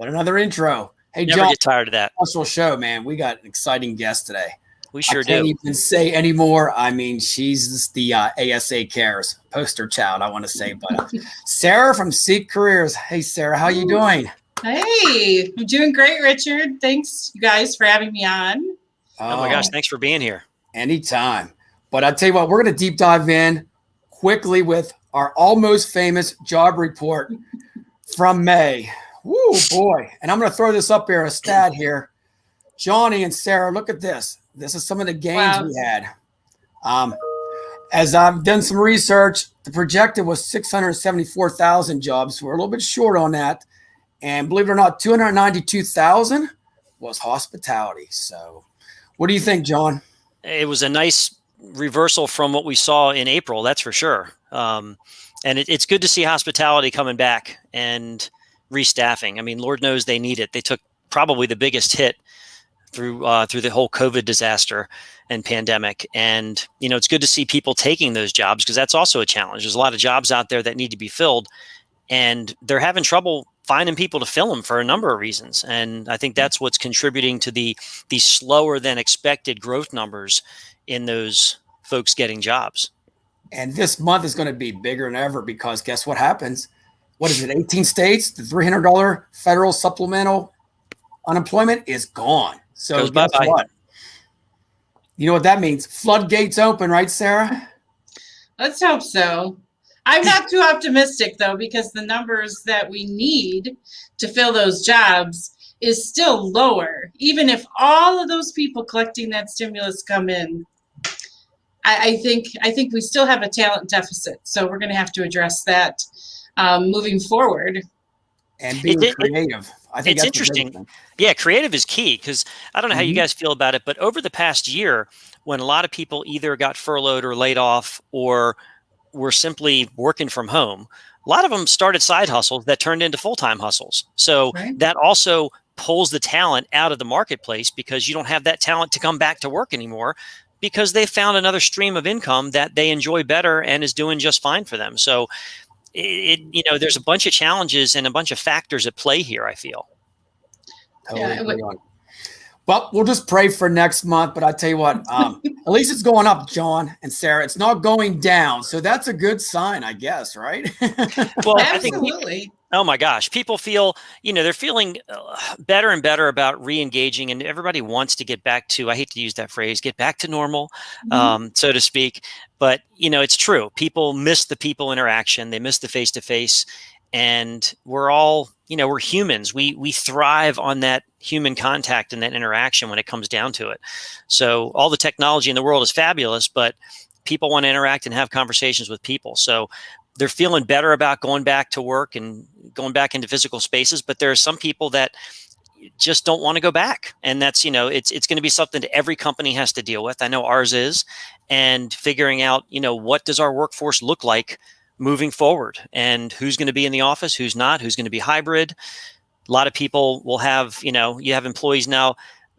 What another intro. Hey, Never John, get tired of that. special show, man. We got an exciting guest today. We sure I can't do. even say anymore. I mean, she's the Asa Cares poster child, I want to say. But Sarah from Asa Cares. Hey, Sarah, how you doing? Hey, I'm doing great, Richard. Thanks, you guys, for having me on. Oh my gosh, thanks for being here. Anytime. But I'll tell you what, we're going to deep dive in quickly with our almost famous job report from May. Woo, boy. And I'm going to throw this up here, a stat here. Johnny and Sarah, look at this. This is some of the gains we had. As I've done some research, the projected was 674,000 jobs. We're a little bit short on that. And believe it or not, 292,000 was hospitality. So what do you think, John? It was a nice reversal from what we saw in April, that's for sure. And it's good to see hospitality coming back and restaffing. I mean, Lord knows they need it. They took probably the biggest hit through the whole COVID disaster and pandemic. And, you know, it's good to see people taking those jobs because that's also a challenge. There's a lot of jobs out there that need to be filled and they're having trouble finding people to fill them for a number of reasons. And I think that's what's contributing to the slower than expected growth numbers in those folks getting jobs. And this month is going to be bigger than ever because guess what happens? What is it? 18 states, the $300 federal supplemental unemployment is gone. So guess what? You know what that means? Floodgates open, right, Sarah? Let's hope so. I'm not too optimistic, though, because the numbers that we need to fill those jobs is still lower. Even if all of those people collecting that stimulus come in, I think we still have a talent deficit. So we're going to have to address that moving forward. And being creative. I think it's interesting. Yeah, creative is key because I don't know how you guys feel about it, but over the past year, when a lot of people either got furloughed or laid off or were simply working from home, a lot of them started side hustles that turned into full-time hustles. So that also pulls the talent out of the marketplace because you don't have that talent to come back to work anymore because they found another stream of income that they enjoy better and is doing just fine for them. So there's a bunch of challenges and a bunch of factors at play here, I feel. Well, we'll just pray for next month. But I tell you what, at least it's going up, John and Sarah. It's not going down. So that's a good sign, I guess, right? Well, absolutely. Oh my gosh, people feel, they're feeling better and better about re-engaging, and everybody wants to get back to, I hate to use that phrase, get back to normal, so to speak. But, it's true. People miss the people interaction. They miss the face-to-face. And we're all, we're humans. We thrive on that human contact and that interaction when it comes down to it. So all the technology in the world is fabulous, but people want to interact and have conversations with people. So they're feeling better about going back to work and going back into physical spaces. But there are some people that just don't want to go back. And that's, it's going to be something that every company has to deal with. I know ours is. And figuring out, what does our workforce look like moving forward and who's going to be in the office, who's not, who's going to be hybrid. A lot of people will have, you have employees now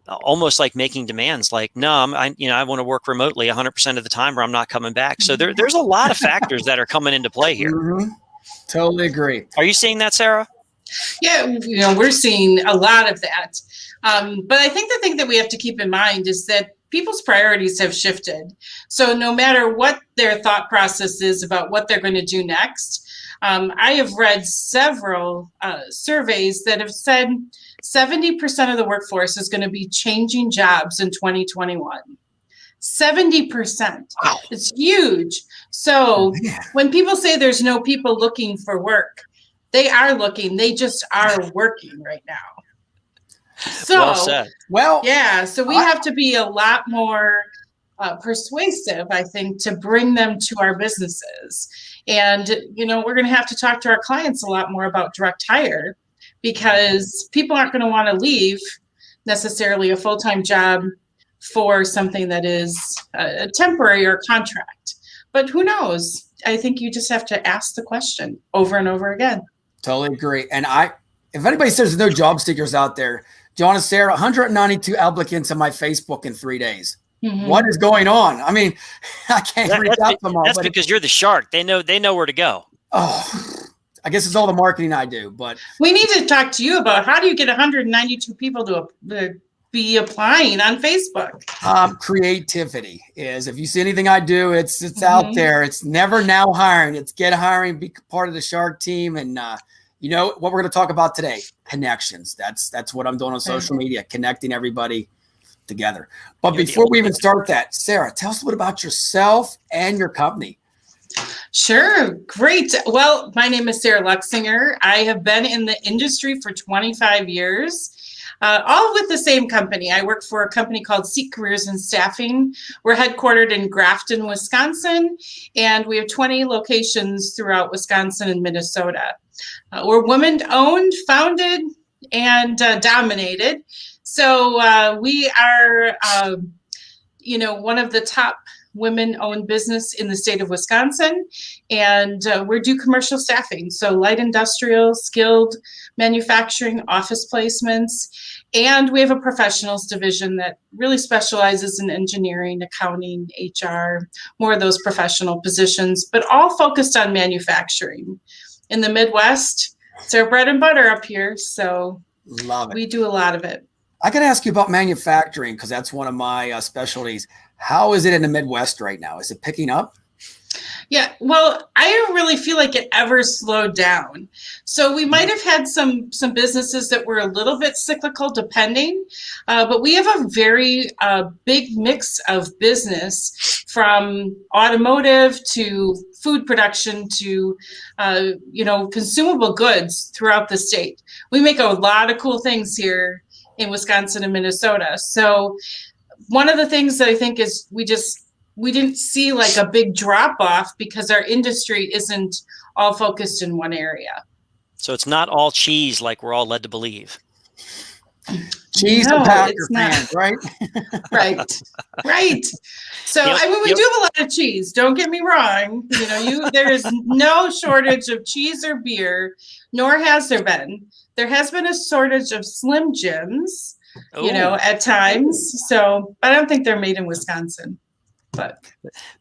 almost like making demands like, no, I want to work remotely 100% of the time or I'm not coming back. So there's a lot of factors that are coming into play here. Totally agree. Are you seeing that, Sarah? Yeah, we're seeing a lot of that. But I think the thing that we have to keep in mind is that people's priorities have shifted. So no matter what their thought process is about what they're going to do next, I have read several surveys that have said 70% of the workforce is going to be changing jobs in 2021. 70%. Wow. It's huge. So when people say there's no people looking for work, they are looking. They just are working right now. So, well said. Well, yeah, so we have to be a lot more persuasive, I think, to bring them to our businesses. And, we're going to have to talk to our clients a lot more about direct hire because people aren't going to want to leave necessarily a full-time job for something that is a temporary or contract. But who knows? I think you just have to ask the question over and over again. Totally agree. And if anybody says there's no job seekers out there, John and Sarah, 192 applicants on my Facebook in 3 days. What is going on? I mean, I can't reach out to them all. That's because you're the shark. They know where to go. Oh, I guess it's all the marketing I do, but we need to talk to you about how do you get 192 people to be applying on Facebook? Creativity is, if you see anything I do, it's out there. It's never now hiring. It's get hiring, be part of the Shark team. And you know what we're going to talk about today? Connections. That's what I'm doing on social media, connecting everybody together. But before we even start that, Sarah, tell us a little about yourself and your company. Sure. Great. Well, my name is Sarah Luxinger. I have been in the industry for 25 years. All with the same company. I work for a company called Asa Careers and Staffing. We're headquartered in Grafton, Wisconsin, and we have 20 locations throughout Wisconsin and Minnesota. We're women-owned, founded, and dominated. So we are, one of the top women-owned business in the state of Wisconsin, and we do commercial staffing, so light industrial, skilled manufacturing, office placements, and we have a professionals division that really specializes in engineering, accounting, HR, more of those professional positions, but all focused on manufacturing. In the Midwest, it's our bread and butter up here, so love it. We do a lot of it. I got to ask you about manufacturing because that's one of my specialties. How is it in the Midwest right now? Is it picking up? Yeah, well, I don't really feel like it ever slowed down. So we might have had some businesses that were a little bit cyclical depending, but we have a very big mix of business from automotive to food production to, consumable goods throughout the state. We make a lot of cool things here in Wisconsin and Minnesota. So one of the things that I think is we didn't see like a big drop off because our industry isn't all focused in one area. So it's not all cheese like we're all led to believe. Cheese and Packer fans, right? Right. So we do have a lot of cheese. Don't get me wrong. There is no shortage of cheese or beer, nor has there been. There has been a shortage of Slim Jims, at times. So I don't think they're made in Wisconsin. But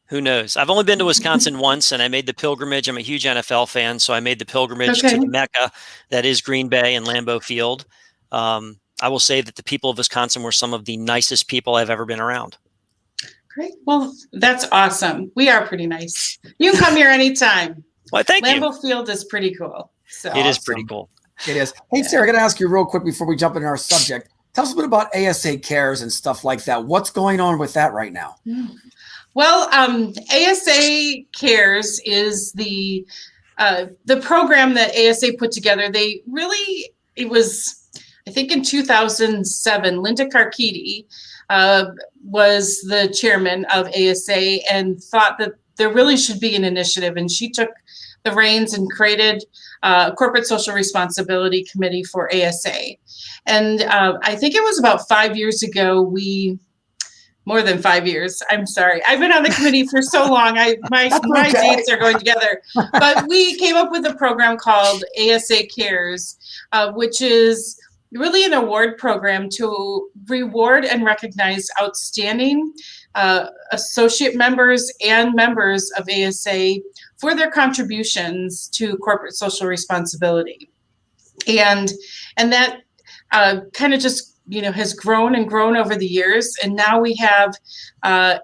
who knows? I've only been to Wisconsin once, and I made the pilgrimage. I'm a huge NFL fan, so I made the pilgrimage to the Mecca that is Green Bay and Lambeau Field. I will say that the people of Wisconsin were some of the nicest people I've ever been around. Great. Well, that's awesome. We are pretty nice. You can come here anytime. Well, thank you. Lambeau Field is pretty cool. So it is pretty cool. It is. Hey, Sarah, I got to ask you real quick before we jump into our subject. Tell us a bit about Asa Cares and stuff like that. What's going on with that right now? Well, Asa Cares is the program that ASA put together. It was, I think in 2007, Linda Carchidi was the chairman of ASA and thought that there really should be an initiative. And she took the reins and created a corporate social responsibility committee for ASA. And I think it was about 5 years ago, more than 5 years. I'm sorry. I've been on the committee for so long. My dates are going together. But we came up with a program called Asa Cares, which is really an award program to reward and recognize outstanding associate members and members of ASA for their contributions to corporate social responsibility. And that kind of just has grown and grown over the years. And now we have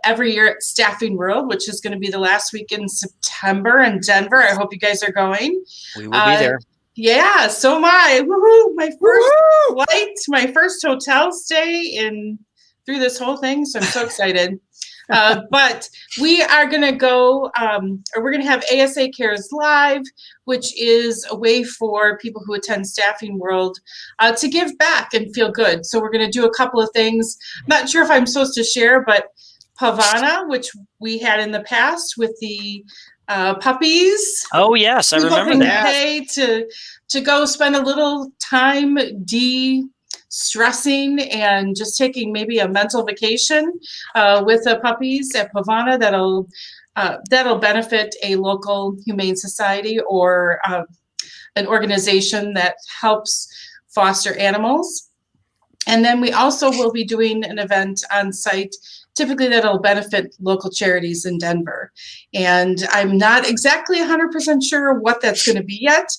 every year at Staffing World, which is going to be the last week in September in Denver. I hope you guys are going. We will be there. Yeah, so am I. Woohoo! My first flight, my first hotel stay through this whole thing. So I'm so excited. But we are going to go, or we're going to have ASA Cares Live, which is a way for people who attend Staffing World to give back and feel good. So we're going to do a couple of things. I'm not sure if I'm supposed to share, but Pavana, which we had in the past with the puppies. Oh, yes, I remember that. Pay to go spend a little time stressing and just taking maybe a mental vacation with the puppies at Pavana that'll benefit a local humane society or an organization that helps foster animals. And then we also will be doing an event on site typically that'll benefit local charities in Denver. And I'm not exactly 100% sure what that's going to be yet.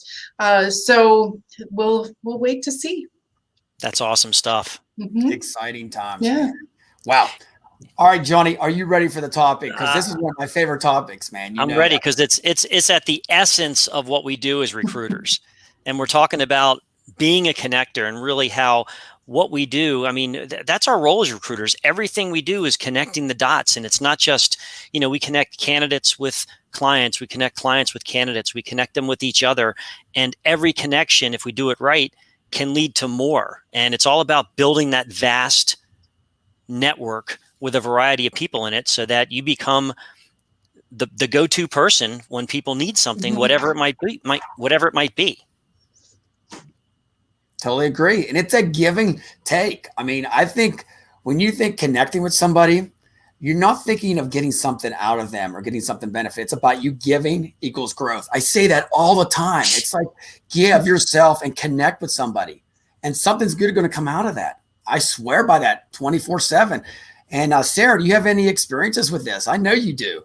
So we'll wait to see. That's awesome stuff. Mm-hmm. Exciting times. Yeah. Man. Wow. All right, Johnny, are you ready for the topic? Because this is one of my favorite topics, man. I'm ready because it's at the essence of what we do as recruiters. And we're talking about being a connector and really how what we do, I mean, that's our role as recruiters. Everything we do is connecting the dots. And it's not just, we connect candidates with clients, we connect clients with candidates, we connect them with each other. And every connection, if we do it right, can lead to more. And it's all about building that vast network with a variety of people in it so that you become the go-to person when people need something, whatever it might be. Totally agree. And it's a giving take. I mean, I think when you think connecting with somebody, you're not thinking of getting something out of them or getting something benefit. It's about you giving equals growth. I say that all the time. It's like give yourself and connect with somebody and something's good going to come out of that. I swear by that 24/7. And Sarah, do you have any experiences with this? I know you do.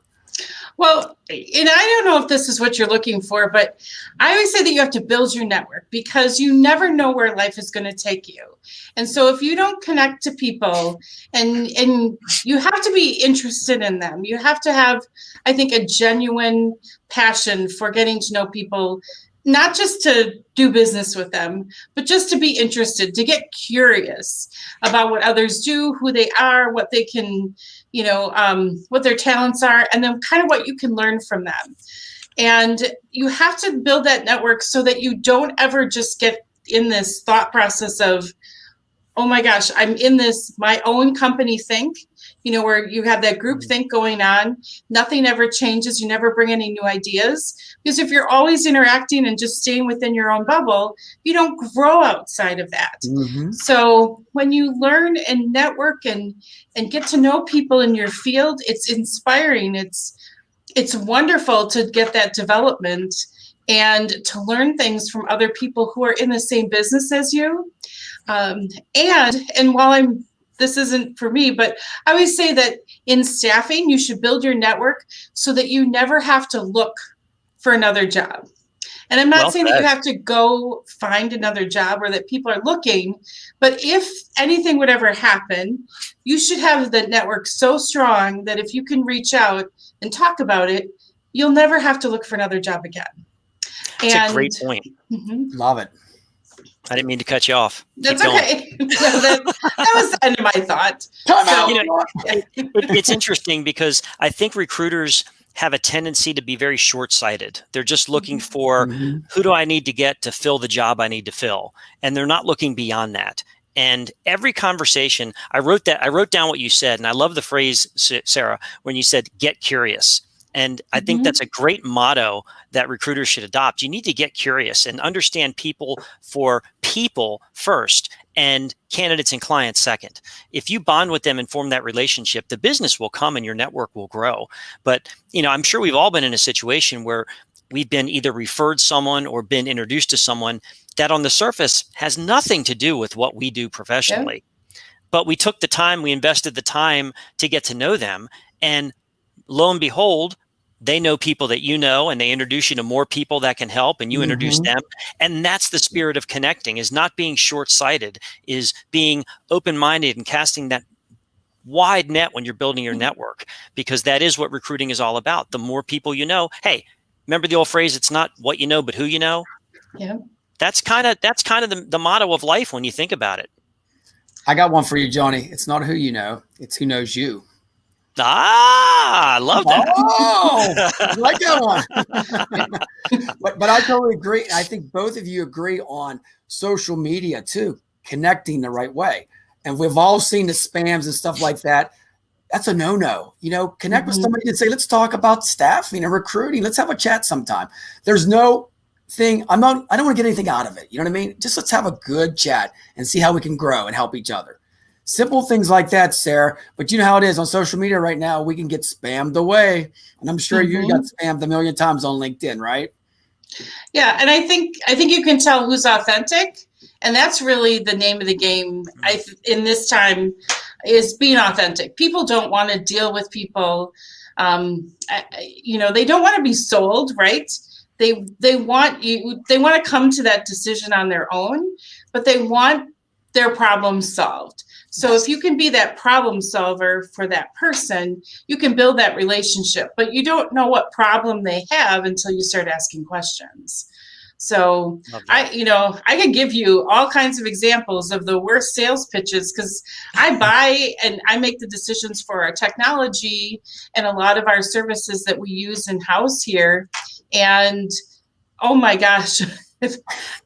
Well, and I don't know if this is what you're looking for, but I always say that you have to build your network because you never know where life is going to take you. And so if you don't connect to people and you have to be interested in them, you have to have, I think, a genuine passion for getting to know people, not just to do business with them, but just to be interested, to get curious about what others do, who they are, what they can, what their talents are, and then kind of what you can learn from them. And you have to build that network so that you don't ever just get in this thought process of, oh my gosh, I'm in this, my own company think, where you have that group think going on. Nothing ever changes. You never bring any new ideas. Because if you're always interacting and just staying within your own bubble, you don't grow outside of that. Mm-hmm. So when you learn and network and get to know people in your field, it's inspiring. It's wonderful to get that development and to learn things from other people who are in the same business as you. And while this isn't for me, but I always say that in staffing, you should build your network so that you never have to look for another job. And I'm not saying that you have to go find another job or that people are looking, but if anything would ever happen, you should have the network so strong that if you can reach out and talk about it, you'll never have to look for another job again. That's a great point. Mm-hmm. Love it. I didn't mean to cut you off. That's okay. that was the end of my thought. It's interesting because I think recruiters have a tendency to be very short-sighted. They're just looking for who do I need to get to fill the job I need to fill, and they're not looking beyond that. And every conversation, I wrote down what you said, and I love the phrase, Sarah, when you said "get curious." And I think that's a great motto that recruiters should adopt. You need to get curious and understand people for people first and candidates and clients second. If you bond with them and form that relationship, the business will come and your network will grow. But, I'm sure we've all been in a situation where we've been either referred someone or been introduced to someone that on the surface has nothing to do with what we do professionally. Yeah. But we took the time, we invested the time to get to know them. And lo and behold, they know people that and they introduce you to more people that can help, and you introduce them. And that's the spirit of connecting, is not being short-sighted, is being open-minded and casting that wide net when you're building your network, because that is what recruiting is all about. The more people you know, hey, remember the old phrase, it's not what you know, but who you know? Yeah. That's kind of the motto of life when you think about it. I got one for you, Johnny. It's not who you know, it's who knows you. I love that. Oh, I like that one. but I totally agree. I think both of you agree on social media too, connecting the right way. And we've all seen the spams and stuff like that. That's a no-no. Connect with somebody and say, let's talk about staffing and recruiting. Let's have a chat sometime. There's no thing. I don't want to get anything out of it. You know what I mean? Just let's have a good chat and see how we can grow and help each other. Simple things like that, Sarah. But you know how it is on social media right now. We can get spammed away. And I'm sure you got spammed a million times on LinkedIn, right? Yeah. And I think you can tell who's authentic. And that's really the name of the game in this time is being authentic. People don't want to deal with people. They don't want to be sold, right? They want you. They want to come to that decision on their own, but they want their problem solved. So if you can be that problem solver for that person, you can build that relationship. But you don't know what problem they have until you start asking questions. So I could give you all kinds of examples of the worst sales pitches, because I buy and I make the decisions for our technology and a lot of our services that we use in-house here. And oh my gosh,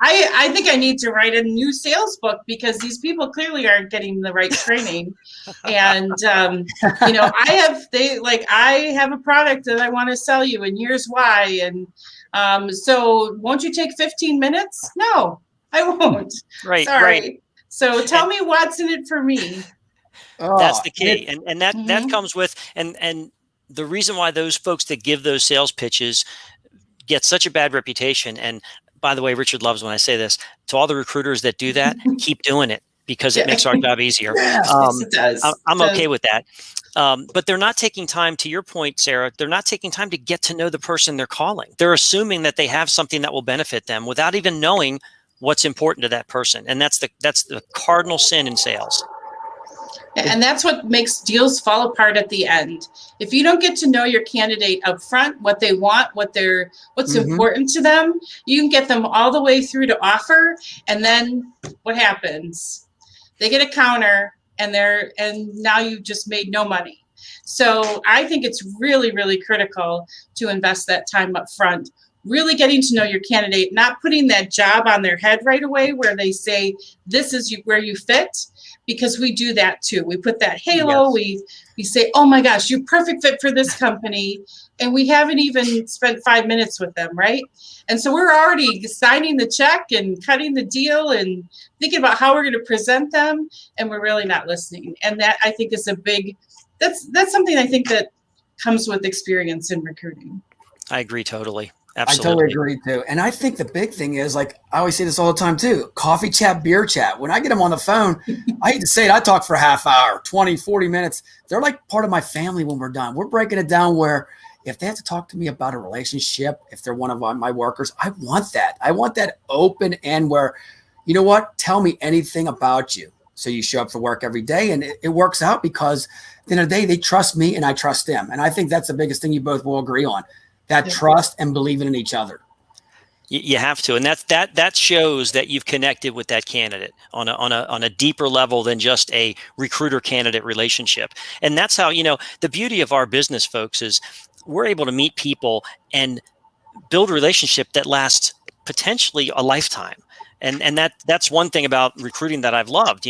I think I need to write a new sales book, because these people clearly aren't getting the right training. And I have a product that I want to sell you, and here's why. And so won't you take 15 minutes? No, I won't. Right. Sorry. Right. So tell me what's in it for me. That's the key. And that comes with, and the reason why those folks that give those sales pitches get such a bad reputation. And by the way, Richard loves when I say this, to all the recruiters that do that, keep doing it, because it makes our job easier. Yes, it does. I'm okay with that. But they're not taking time, to your point, Sarah, they're not taking time to get to know the person they're calling. They're assuming that they have something that will benefit them without even knowing what's important to that person. And that's the cardinal sin in sales. And that's what makes deals fall apart at the end. If you don't get to know your candidate up front, what they want, what's important to them, you can get them all the way through to offer. And then what happens? They get a counter, and now you've just made no money. So I think it's really, really critical to invest that time up front, really getting to know your candidate, not putting that job on their head right away where they say, this is where you fit. Because we do that too. We put that halo. Yes. We say, oh my gosh, you're perfect fit for this company. And we haven't even spent 5 minutes with them, right? And so we're already signing the check and cutting the deal and thinking about how we're going to present them. And we're really not listening. And that, I think, is that's something I think that comes with experience in recruiting. I agree totally. Absolutely. I totally agree too. And I think the big thing is, like, I always say this all the time too, coffee chat, beer chat. When I get them on the phone, I hate to say it, I talk for a half hour, 20, 40 minutes. They're like part of my family when we're done. We're breaking it down where if they have to talk to me about a relationship, if they're one of my workers, I want that. I want that open end where, you know what, tell me anything about you. So you show up for work every day, and it works out because at the end of the day, they trust me and I trust them. And I think that's the biggest thing you both will agree on. That trust and believing in each other. You have to, and that shows that you've connected with that candidate on a deeper level than just a recruiter candidate relationship. And that's how, the beauty of our business, folks, is we're able to meet people and build a relationship that lasts potentially a lifetime. And that's one thing about recruiting that I've loved.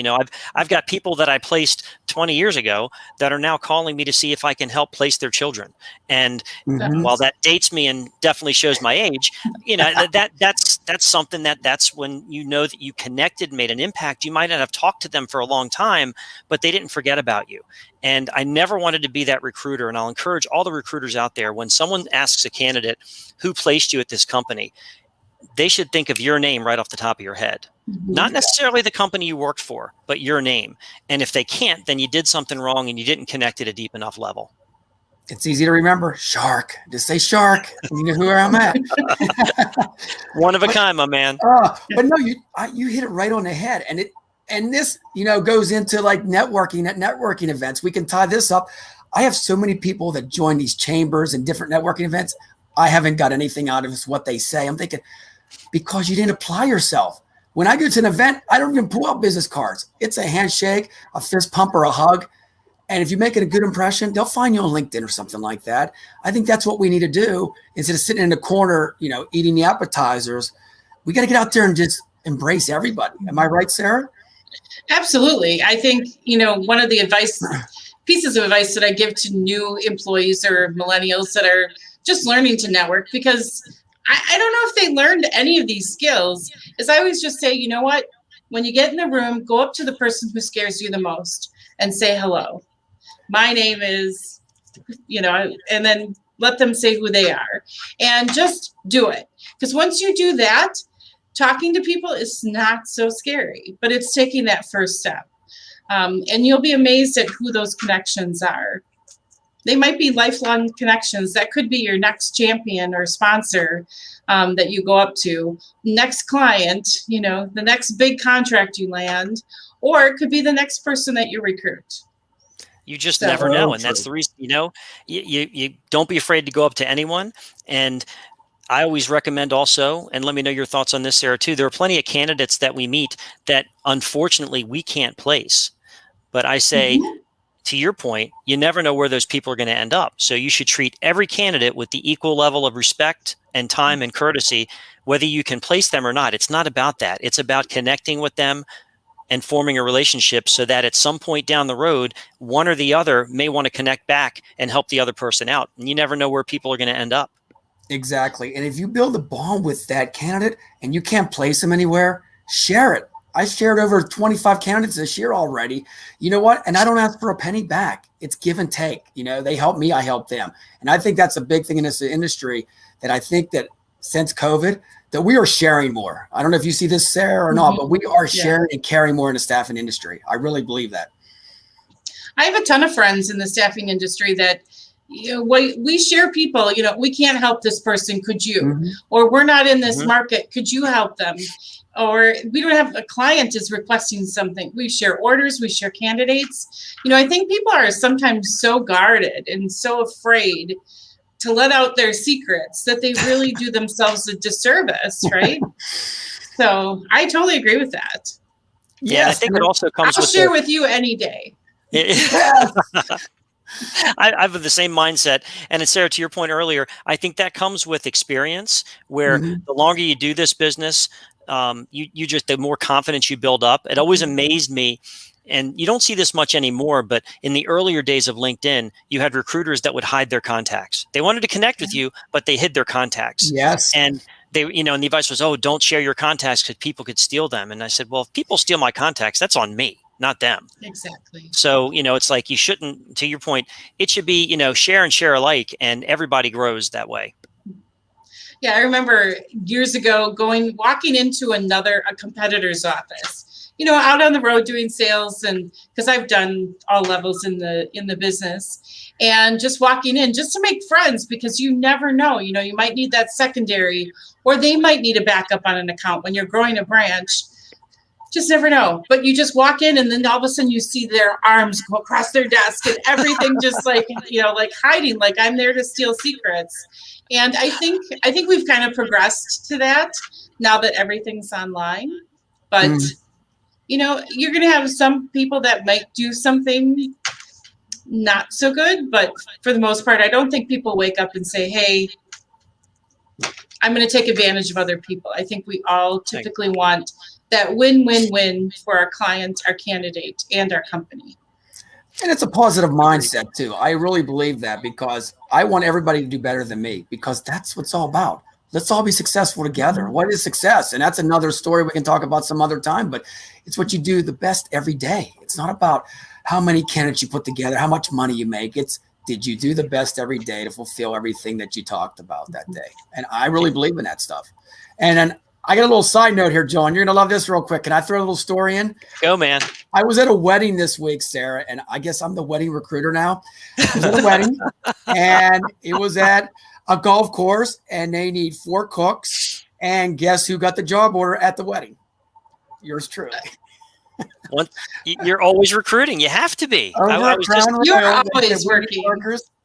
I've got people that I placed 20 years ago that are now calling me to see if I can help place their children. And while that dates me and definitely shows my age, that's something that's when you know that you connected, made an impact. You might not have talked to them for a long time, but they didn't forget about you. And I never wanted to be that recruiter. And I'll encourage all the recruiters out there, when someone asks a candidate who placed you at this company, they should think of your name right off the top of your head. Not necessarily the company you worked for, but your name. And if they can't, then you did something wrong and you didn't connect at a deep enough level. It's easy to remember. Shark. Just say Shark. You know who I'm at. One of a kind, my man. But no, you hit it right on the head. And this goes into like networking at networking events. We can tie this up. I have so many people that join these chambers and different networking events. I haven't got anything out of what they say. I'm thinking, because you didn't apply yourself. When I go to an event, I don't even pull out business cards. It's a handshake, a fist pump, or a hug. And if you make it a good impression, they'll find you on LinkedIn or something like that. I think that's what we need to do. Instead of sitting in the corner, eating the appetizers, we got to get out there and just embrace everybody. Am I right, Sarah? Absolutely. I think, one of the pieces of advice that I give to new employees or millennials that are just learning to network, because I don't know if they learned any of these skills, is I always just say, you know what, when you get in the room, go up to the person who scares you the most and say hello. My name is, and then let them say who they are, and just do it. Because once you do that, talking to people is not so scary, but it's taking that first step. And you'll be amazed at who those connections are. They might be lifelong connections. That could be your next champion or sponsor that you go up to, next client, the next big contract you land, or it could be the next person that you recruit. You just never know. And that's the reason, you don't be afraid to go up to anyone. And I always recommend also, and let me know your thoughts on this, Sarah, too. There are plenty of candidates that we meet that unfortunately we can't place. But I say, to your point, you never know where those people are going to end up. So you should treat every candidate with the equal level of respect and time and courtesy, whether you can place them or not. It's not about that. It's about connecting with them and forming a relationship so that at some point down the road, one or the other may want to connect back and help the other person out. And you never know where people are going to end up. Exactly. And if you build a bond with that candidate and you can't place them anywhere, share it. I shared over 25 candidates this year already. You know what? And I don't ask for a penny back. It's give and take. They help me, I help them. And I think that's a big thing in this industry, that I think that since COVID, that we are sharing more. I don't know if you see this, Sarah, or not, but we are sharing and caring more in the staffing industry. I really believe that. I have a ton of friends in the staffing industry that, we share people, we can't help this person. Could you? Or we're not in this market. Could you help them? Or we don't have a client is requesting something. We share orders, we share candidates. I think people are sometimes so guarded and so afraid to let out their secrets that they really do themselves a disservice, right? So I totally agree with that. Yeah, I think it also comes I'll share with you any day. I have the same mindset. And Sarah, to your point earlier, I think that comes with experience, where the longer you do this business, you just, the more confidence you build up. It always amazed me. And you don't see this much anymore, but in the earlier days of LinkedIn, you had recruiters that would hide their contacts. They wanted to connect with you, but they hid their contacts. Yes. And they, and the advice was, oh, don't share your contacts because people could steal them. And I said, well, if people steal my contacts, that's on me, not them. Exactly. So, it's like, you shouldn't, to your point, it should be, share and share alike, and everybody grows that way. Yeah, I remember years ago walking into a competitor's office, out on the road doing sales, and because I've done all levels in the business, and just walking in just to make friends, because you never know, you might need that secondary, or they might need a backup on an account when you're growing a branch. Just never know. But you just walk in, and then all of a sudden you see their arms go across their desk and everything just like hiding, like I'm there to steal secrets. And I think we've kind of progressed to that now that everything's online. But, you're going to have some people that might do something not so good. But for the most part, I don't think people wake up and say, hey, I'm going to take advantage of other people. I think we all typically want that win-win-win for our client, our candidate, and our company. And it's a positive mindset too. I really believe that, because I want everybody to do better than me, because that's what it's all about. Let's all be successful together. What is success? And that's another story we can talk about some other time, but it's what you do the best every day. It's not about how many candidates you put together, how much money you make. It's, did you do the best every day to fulfill everything that you talked about that day? And I really believe in that stuff. And then I got a little side note here, John. You're going to love this real quick. Can I throw a little story in? Go, man. I was at a wedding this week, Sarah, and I guess I'm the wedding recruiter now. I was at a wedding, and it was at a golf course, and they need 4 cooks. And guess who got the job order at the wedding? Yours truly. Well, you're always recruiting. You have to be. You're always working.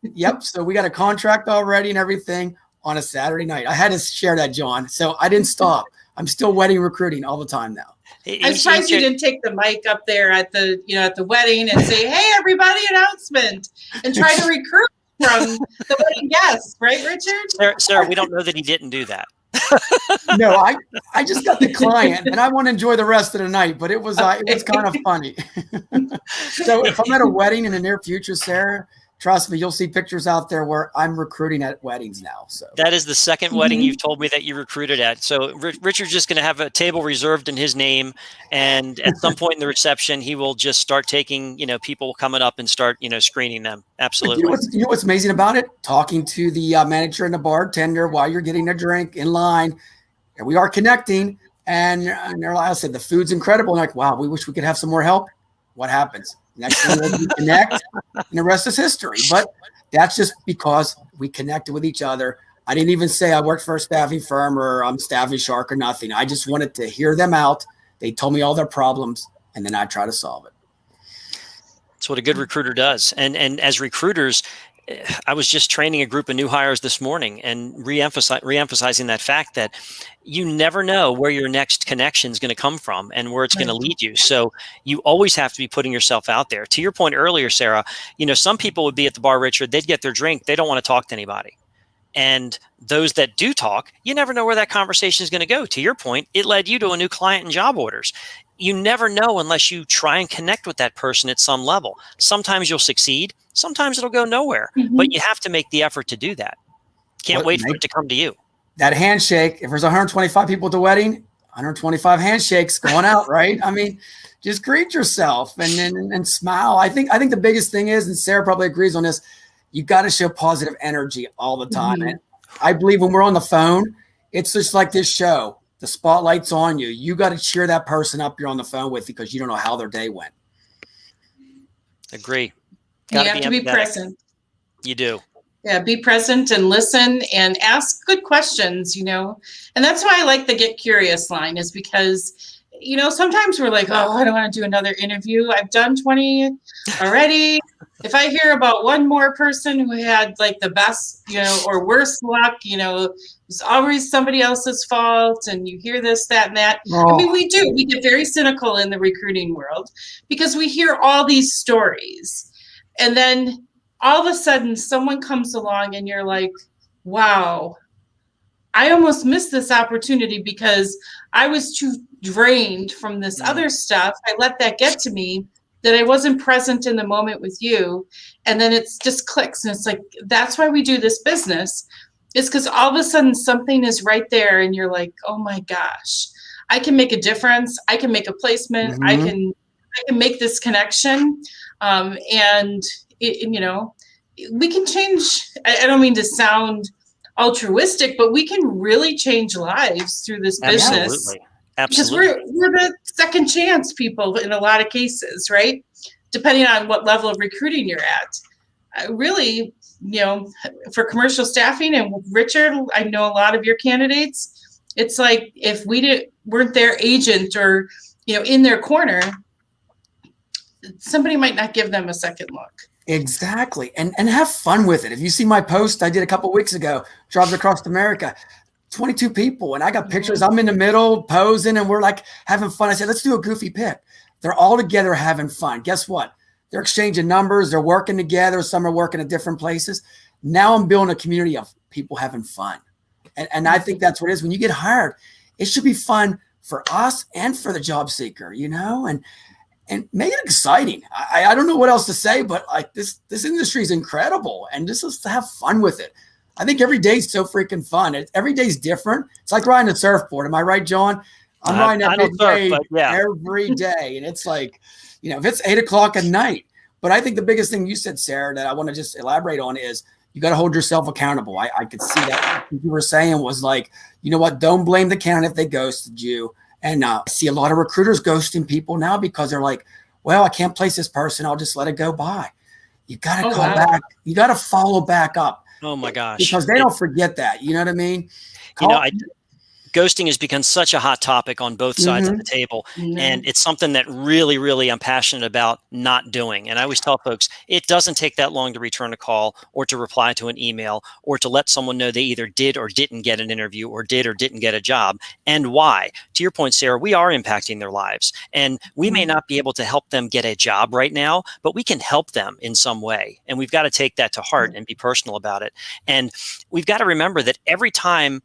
Yep. So we got a contract already and everything on a Saturday night. I had to share that, John. So I didn't stop. I'm still wedding recruiting all the time now. I'm surprised you didn't take the mic up there at the wedding and say, "Hey, everybody, announcement," and try to recruit from the wedding guests, right, Richard? Sarah, we don't know that he didn't do that. No, I just got the client, and I want to enjoy the rest of the night. But it was kind of funny. So if I'm at a wedding in the near future, Sarah, trust me, you'll see pictures out there where I'm recruiting at weddings now. So that is the second wedding you've told me that you recruited at. So Richard's just going to have a table reserved in his name, and at some point in the reception, he will just start taking people coming up and start screening them. Absolutely. You know what's amazing about it? Talking to the manager and the bartender while you're getting a drink in line, and we are connecting. And they're like, I said, the food's incredible. And like, wow, we wish we could have some more help. what happens? Next thing we connect, and the rest is history. But that's just because we connected with each other. I didn't even say I worked for a staffing firm or I'm Staffing Shark or nothing. I just wanted to hear them out. They told me all their problems, and then I try to solve it. That's what a good recruiter does. And as recruiters, I was just training a group of new hires this morning and reemphasizing that fact that you never know where your next connection is going to come from and where it's going to lead you. So you always have to be putting yourself out there. To your point earlier, Sarah, some people would be at the bar, Richard, they'd get their drink. They don't want to talk to anybody. And those that do talk, you never know where that conversation is going to go. To your point, it led you to a new client and job orders. You never know unless you try and connect with that person at some level. Sometimes you'll succeed. Sometimes it'll go nowhere, but you have to make the effort to do that. Can't wait for it to come to you. That handshake, if there's 125 people at the wedding, 125 handshakes going out, right? I mean, just greet yourself and smile. I think the biggest thing is, and Sarah probably agrees on this, you got to show positive energy all the time. And I believe when we're on the phone, it's just like this show. The spotlight's on you. You got to cheer that person up you're on the phone with because you don't know how their day went. Agree. You have to be present. You do. Yeah, be present and listen and ask good questions, And that's why I like the Get Curious line is because, sometimes we're like, oh, I don't want to do another interview. I've done 20 already. If I hear about one more person who had like the best, or worse luck, it's always somebody else's fault. And you hear this, that, and that. Oh. I mean, we do. We get very cynical in the recruiting world because we hear all these stories. And then all of a sudden someone comes along and you're like, wow, I almost missed this opportunity because I was too drained from this other stuff. I let that get to me that I wasn't present in the moment with you. And then it just clicks. And it's like, that's why we do this business. It's because all of a sudden something is right there and you're like, oh my gosh, I can make a difference. I can make a placement. I can make this connection. And we can change. I don't mean to sound altruistic, but we can really change lives through this business. Absolutely. Because we're the second chance people in a lot of cases, right? Depending on what level of recruiting you're at. Really, for commercial staffing, and Richard, I know a lot of your candidates, it's like if we weren't their agent or, in their corner, somebody might not give them a second look. Exactly. And have fun with it. If you see my post I did a couple of weeks ago, Jobs Across America, 22 people. And I got pictures. I'm in the middle posing and we're like having fun. I said, let's do a goofy pic. They're all together having fun. Guess what? They're exchanging numbers. They're working together. Some are working at different places. Now I'm building a community of people having fun. And I think that's what it is. When you get hired, it should be fun for us and for the job seeker, and make it exciting. I don't know what else to say, but like this industry is incredible, and just let's have fun with it. I think every day is so freaking fun. Every day is different. It's like riding a surfboard. Am I right, John? I'm riding that big wave every day, and it's like, if it's 8:00 at night. But I think the biggest thing you said, Sarah, that I want to just elaborate on is you got to hold yourself accountable. I could see that what you were saying was like, you know what? Don't blame the candidate if they ghosted you. And I see a lot of recruiters ghosting people now because they're like, well, I can't place this person. I'll just let it go by. You got to call back. You got to follow back up. Oh, my gosh. Because they don't forget that. You know what I mean? Ghosting has become such a hot topic on both sides of the table. And it's something that really, really I'm passionate about not doing. And I always tell folks, it doesn't take that long to return a call or to reply to an email or to let someone know they either did or didn't get an interview or did or didn't get a job and why. To your point, Sarah, we are impacting their lives and we may not be able to help them get a job right now, but we can help them in some way. And we've got to take that to heart and be personal about it. And we've got to remember that every time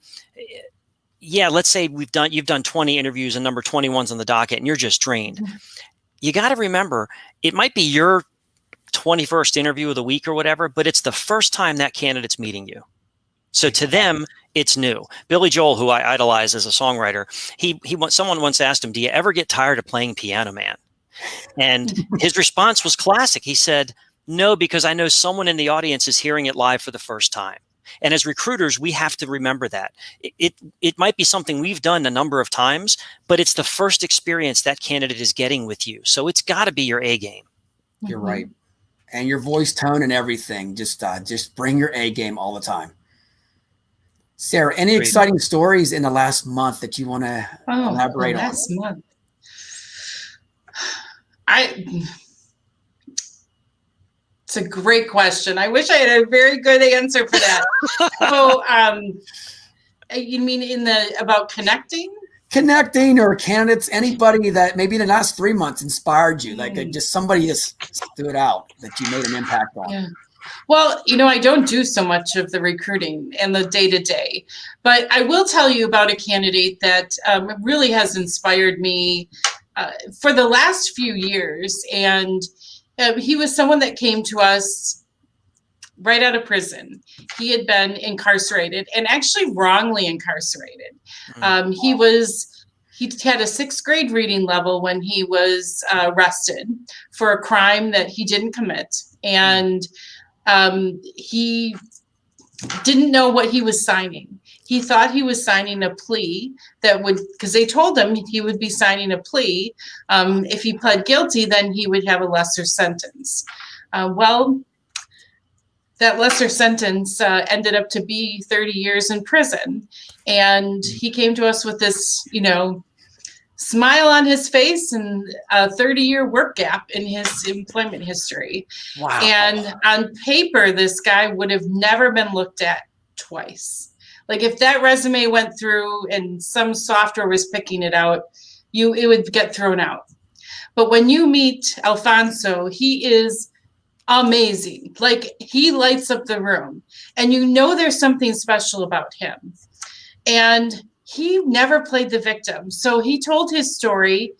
let's say you've done 20 interviews and number 21's on the docket and you're just drained. You got to remember, it might be your 21st interview of the week or whatever, but it's the first time that candidate's meeting you. So to them, it's new. Billy Joel, who I idolize as a songwriter, someone once asked him, do you ever get tired of playing Piano Man? And his response was classic. He said, no, because I know someone in the audience is hearing it live for the first time. And as recruiters, we have to remember that. It might be something we've done a number of times, but it's the first experience that candidate is getting with you. So it's got to be your A game. You're right. And your voice tone and everything. Just bring your A game all the time. Sarah, any exciting stories in the last month that you want to elaborate on? Last month. It's a great question. I wish I had a very good answer for that. So, you mean about connecting? Connecting, or candidates, anybody that maybe in the last 3 months inspired you, like just somebody just stood out that you made an impact on. Yeah. Well, I don't do so much of the recruiting and the day-to-day, but I will tell you about a candidate that really has inspired me for the last few years. And he was someone that came to us right out of prison. He had been incarcerated, and actually wrongly incarcerated. He had a 6th grade reading level when he was arrested for a crime that he didn't commit. And he didn't know what he was signing. He thought he was signing a plea because they told him he would be signing a plea. If he pled guilty, then he would have a lesser sentence. Well, that lesser sentence ended up to be 30 years in prison. And he came to us with this, smile on his face and a 30-year work gap in his employment history. Wow. And on paper, this guy would have never been looked at twice. Like if that resume went through and some software was picking it out, it would get thrown out. But when you meet Alfonso, he is amazing. Like he lights up the room, and there's something special about him. And he never played the victim. So he told his story.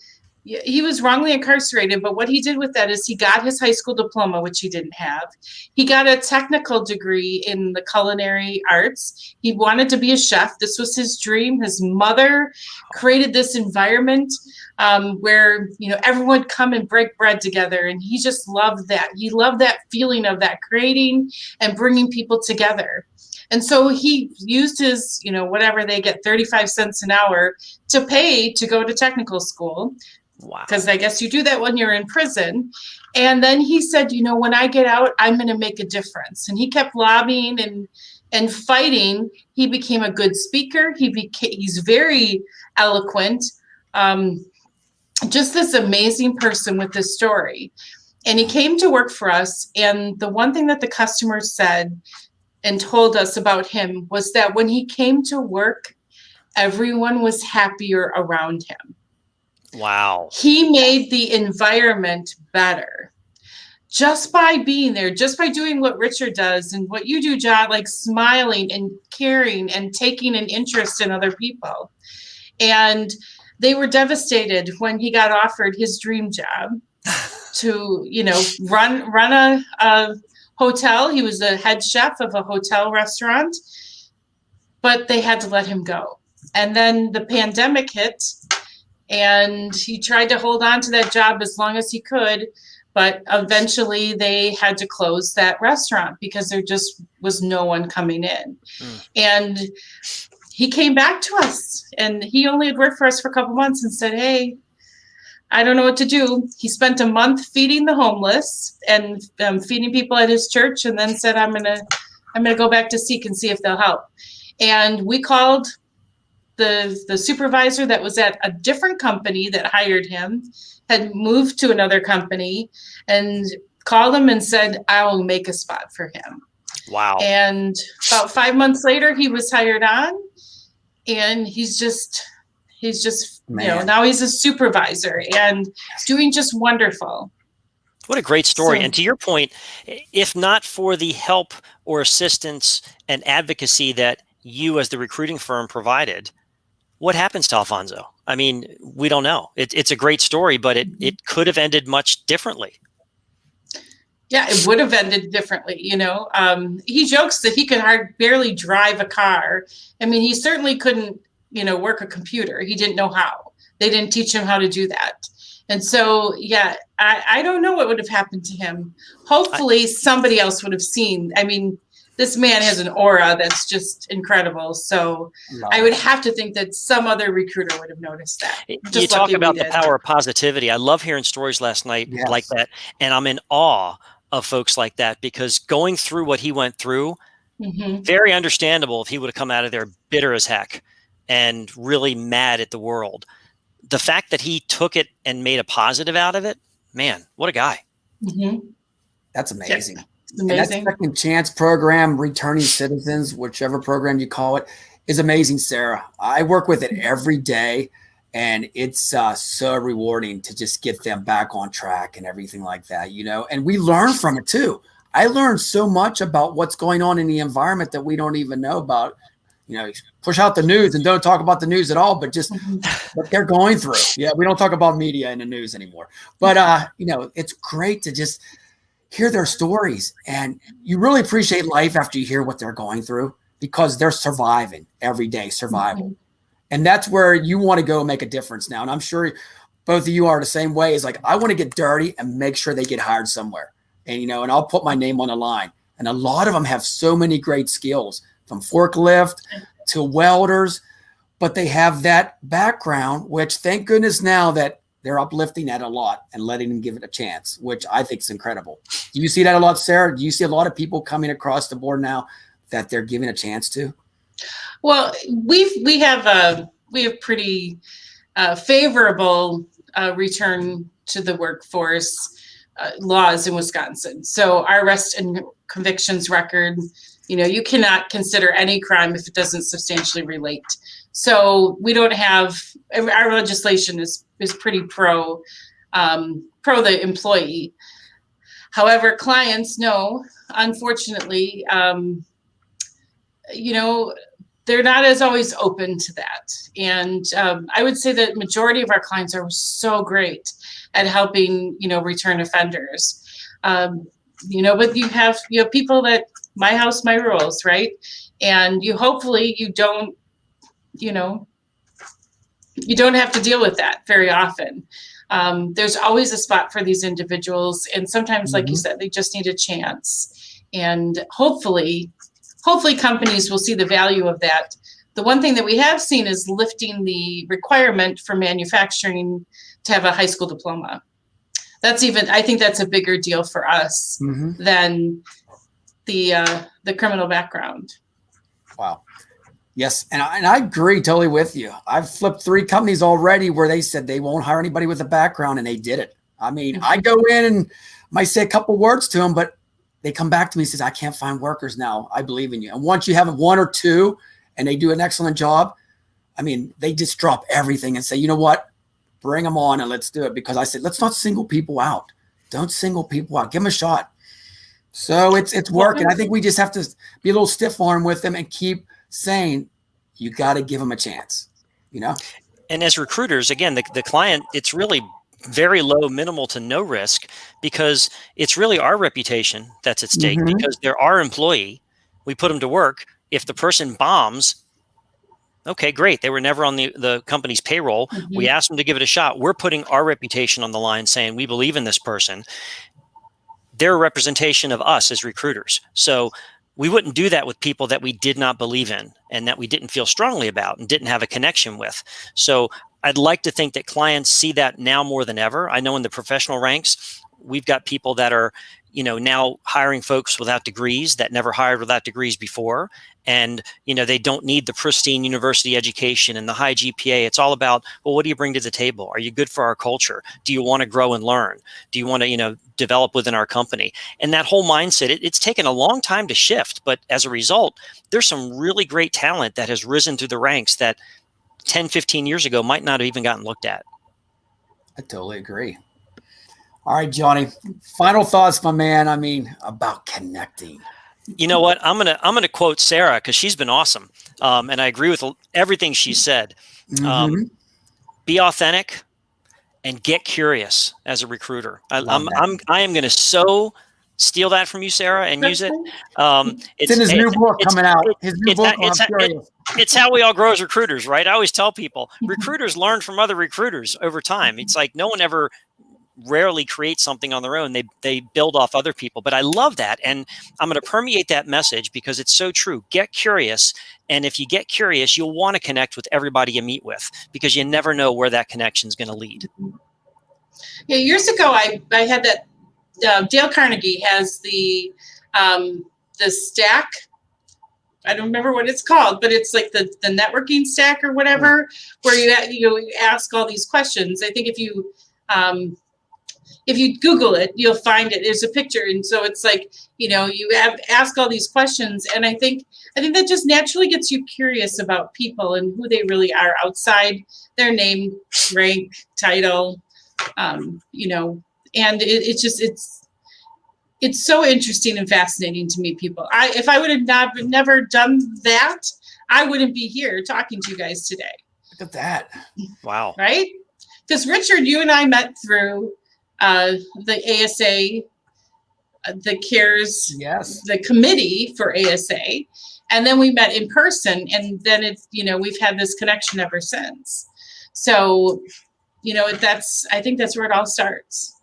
He was wrongly incarcerated, but what he did with that is he got his high school diploma, which he didn't have. He got a technical degree in the culinary arts. He wanted to be a chef. This was his dream. His mother created this environment where, everyone would come and break bread together. And he just loved that. He loved that feeling of that creating and bringing people together. And so he used his, whatever they get, 35 cents an hour to pay to go to technical school. Wow. Because I guess you do that when you're in prison. And then he said, when I get out, I'm going to make a difference. And he kept lobbying and fighting. He became a good speaker. He's very eloquent. Just this amazing person with this story. And he came to work for us. And the one thing that the customers said and told us about him was that when he came to work, everyone was happier around him. Wow. He made the environment better just by being there, just by doing what Richard does and what you do, John, like smiling and caring and taking an interest in other people. And they were devastated when he got offered his dream job to, run a hotel. He was the head chef of a hotel restaurant, but they had to let him go. And then the pandemic hit, and he tried to hold on to that job as long as he could, but eventually they had to close that restaurant because there just was no one coming in. And he came back to us, and he only had worked for us for a couple months and said, hey, I don't know what to do. He spent a month feeding the homeless and feeding people at his church, and then said, I'm gonna go back to Seek and see if they'll help. And we called the supervisor that was at a different company that hired him, had moved to another company, and called him and said, I will make a spot for him. Wow. And about 5 months later, he was hired on, and he's just now he's a supervisor and doing just wonderful. What a great story. And to your point, if not for the help or assistance and advocacy that you as the recruiting firm provided, what happens to Alfonso? I mean, we don't know. It's a great story, but it could have ended much differently. Yeah, it would have ended differently. He jokes that he could barely drive a car. I mean, he certainly couldn't, work a computer. He didn't know how. They didn't teach him how to do that. And so, yeah, I don't know what would have happened to him. Hopefully somebody else would have seen. I mean, this man has an aura that's just incredible. So I would have to think that some other recruiter would have noticed that. You talk about the power of positivity. I love hearing stories last night like that. And I'm in awe of folks like that, because going through what he went through, very understandable if he would have come out of there bitter as heck and really mad at the world. The fact that he took it and made a positive out of it, man, what a guy. That's amazing. Yeah, it's amazing. And that second chance program, returning citizens, whichever program you call it, is amazing, Sarah. I work with it every day, and it's so rewarding to just get them back on track and everything like that, you know, and we learn from it too. I learned so much about what's going on in the environment that we don't even know about. You know, push out the news and don't talk about the news at all, but just what they're going through. Yeah, we don't talk about media and the news anymore. But, you know, it's great to just hear their stories. And you really appreciate life after you hear what they're going through, because they're surviving every day, survival. And that's where you want to go make a difference now. And I'm sure both of you are the same way. It's like, I want to get dirty and make sure they get hired somewhere. And, you know, and I'll put my name on the line. And a lot of them have so many great skills, from forklift to welders, but they have that background, which thank goodness now that they're uplifting that a lot and letting them give it a chance, which I think is incredible. Do you see that a lot, Sarah? Do you see a lot of people coming across the board now that they're giving a chance to? Well, we have pretty favorable return to the workforce laws in Wisconsin. So our arrest and convictions record, you know, you cannot consider any crime if it doesn't substantially relate. So we don't have, our legislation is pretty pro the employee. However, clients know, unfortunately, you know, they're not as always open to that. And I would say that majority of our clients are so great at helping, you know, return offenders. You know, but you have people that, my house, my rules, right? And hopefully you don't, you know, you don't have to deal with that very often. There's always a spot for these individuals. And sometimes, like you said, they just need a chance. And hopefully companies will see the value of that. The one thing that we have seen is lifting the requirement for manufacturing to have a high school diploma. I think that's a bigger deal for us than the criminal background. Wow. Yes. And I agree totally with you. I've flipped 3 companies already where they said they won't hire anybody with a background, and they did it. I mean, I go in and might say a couple words to them, but they come back to me and says, I can't find workers now. I believe in you. And once you have 1 or 2 and they do an excellent job, I mean, they just drop everything and say, you know what, bring them on and let's do it. Because I said, let's not single people out. Don't single people out. Give them a shot. So it's working. I think we just have to be a little stiff arm with them and keep saying, you got to give them a chance, you know? And as recruiters, again, the client, it's really very low, minimal to no risk, because it's really our reputation that's at stake, because they're our employee. We put them to work. If the person bombs, okay, great. They were never on the company's payroll. We asked them to give it a shot. We're putting our reputation on the line, saying we believe in this person. They're a representation of us as recruiters. So we wouldn't do that with people that we did not believe in and that we didn't feel strongly about and didn't have a connection with. So I'd like to think that clients see that now more than ever. I know in the professional ranks, we've got people that are, you know, now hiring folks without degrees that never hired without degrees before. And, you know, they don't need the pristine university education and the high GPA. It's all about, well, what do you bring to the table? Are you good for our culture? Do you want to grow and learn? Do you want to, you know, develop within our company? And that whole mindset, it's taken a long time to shift. But as a result, there's some really great talent that has risen through the ranks that 10, 15 years ago might not have even gotten looked at. I totally agree. All right, Johnny, final thoughts, my man. I mean, about connecting. You know what? I'm gonna quote Sarah because she's been awesome, and I agree with everything she said. Be authentic and get curious as a recruiter. I am going to so steal that from you, Sarah, and use it. It's in his new book coming out. His new book. It's how we all grow as recruiters, right? I always tell people recruiters learn from other recruiters over time. It's like no one ever rarely create something on their own. They build off other people. But I love that. And I'm going to permeate that message because it's so true. Get curious. And if you get curious, you'll want to connect with everybody you meet with, because you never know where that connection is going to lead. Yeah, years ago, I had that, Dale Carnegie has the stack. I don't remember what it's called, but it's like the networking stack or whatever, where you ask all these questions. I think if you Google it, you'll find it. There's a picture, and so it's like, you ask all these questions, and I think that just naturally gets you curious about people and who they really are outside their name, rank, title, and it's so interesting and fascinating to meet people. If I would have never done that, I wouldn't be here talking to you guys today. Look at that. Wow. Right? Because Richard, you and I met through the ASA, the CARES, Yes, the committee for ASA. And then we met in person, and then we've had this connection ever since. So, I think that's where it all starts.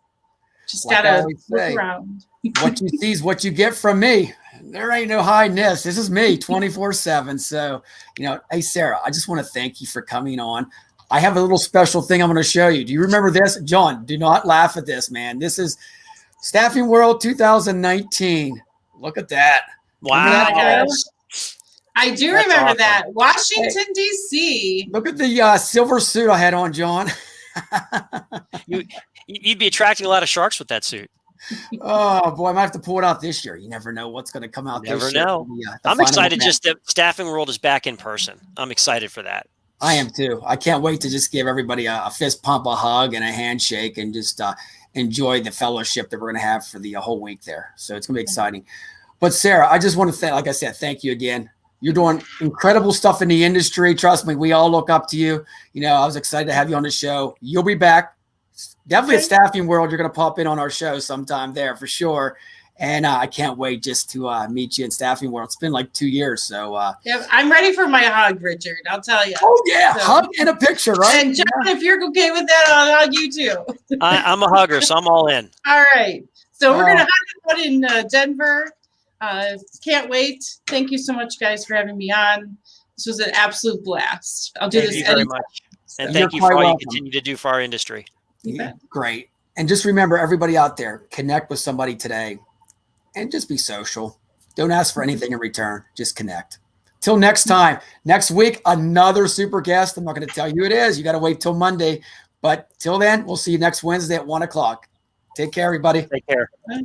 Just like gotta I always look say, around. what you see is what you get from me. There ain't no hiding this. This is me 24/7. So, hey, Sarah, I just want to thank you for coming on. I have a little special thing I'm going to show you. Do you remember this? John, do not laugh at this, man. This is Staffing World 2019. Look at that. Wow. Oh my gosh. I do That's remember awesome. that. Washington, D.C. Look at the silver suit I had on, John. You'd be attracting a lot of sharks with that suit. Oh, boy, I might have to pull it out this year. You never know what's going to come out Never this year. know. The I'm final excited event. just that Staffing World is back in person. I'm excited for that. I am too. I can't wait to just give everybody a fist pump, a hug, and a handshake, and just enjoy the fellowship that we're going to have for the whole week there. So it's going to be exciting. But Sarah, I just want to like I said, thank you again. You're doing incredible stuff in the industry. Trust me, we all look up to you. I was excited to have you on the show. You'll be back. Definitely at Staffing World. You're going to pop in on our show sometime there for sure. And I can't wait just to meet you in Staffing World. It's been like 2 years. So Yeah, I'm ready for my hug, Richard. I'll tell you. oh, yeah. So- Hug and a picture, right? And John, if you're okay with that, I'll hug you too. I'm a hugger, so I'm all in. All right. So we're going to hug out in Denver. Can't wait. Thank you so much, guys, for having me on. This was an absolute blast. I'll do Thank this you very anytime. much. And You're thank you for quite all you welcome. continue to do for our industry. Yeah, great. And just remember, everybody out there, connect with somebody today and just be social. Don't ask for anything in return. Just connect. Till next time. Next week, another super guest. I'm not going to tell you who it is. You got to wait till Monday. But till then, we'll see you next Wednesday at 1 o'clock. Take care, everybody. Take care. Bye.